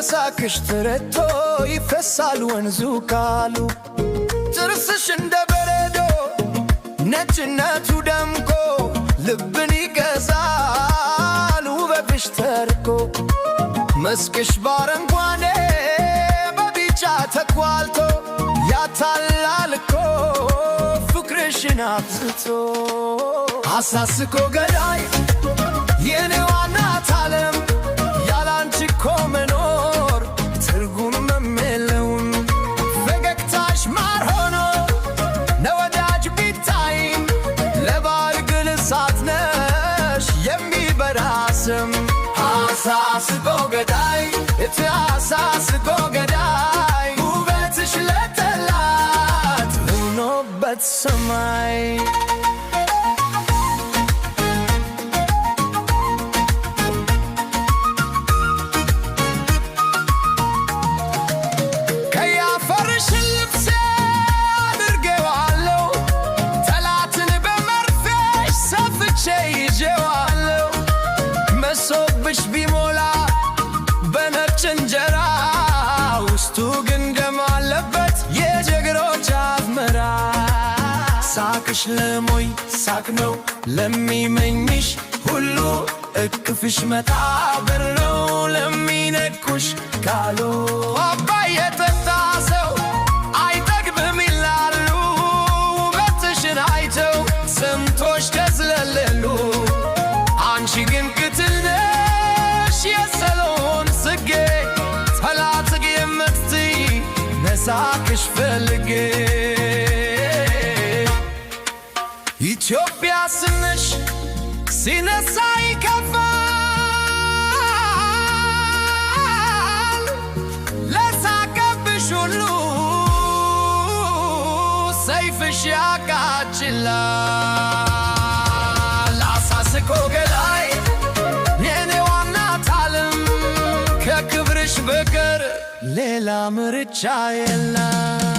በሳቅሽ ተረቶ ይፈሳል ወንዙ ካሉ ጥርስሽ እንደ በረዶ ነጭነቱ ደምቆ ልብን ይገዛል ውበትሽ ተርኮ መስክሽ ባረንጓዴ በቢጫ ተኳልቶ ያታላል እኮ ፍቅርሽን አብዝቶ አሳስቆ ገዳይ የኔዋ ናት ዓለም ያላንቺ እኮ መኖር ትርጉም የለውም ፈገግታሽ ማር ሆኖ ለወዳጅ ቢታይም ለባል ግን እሳት ነሽ የሚበራ ስም አሳስቆ ገዳይ አሳስቆ ገዳይ ውበትሽ ለጠላት ሆኖበት ሰማይ መሶብሽ ቢሞላ በነጭ እንጀራ ውስጡ ግን ደም አለበት የጀግኖች አዝመራ ሳቅሽ ለሞይ ሳቅ ነው ለሚመኝሽ ሁሉ እቅፍሽ መቃብር ነው ለሚነኩሽ ካሉ አባይ የጠጣ ሰው አይጠግብም ይላሉ ውበትሽን አይተው ስንቶች ተዝለለሉ አንቺ ግን ቅትል ነሽ የሰሎን ጽጌ ጠላት የምትይ ለሳቅሽ ፈልጌ ኢትዮጵያ ስንሽ ሲነሳ ይከፋል ለሳቀብሽ ሁሉ ሰይፍሽ ያቃጭላል አሳስቆ ገዳይ የኔዋ ናት ዓለም ከክብርሽ በቀር ሌላ ምርጫ የለም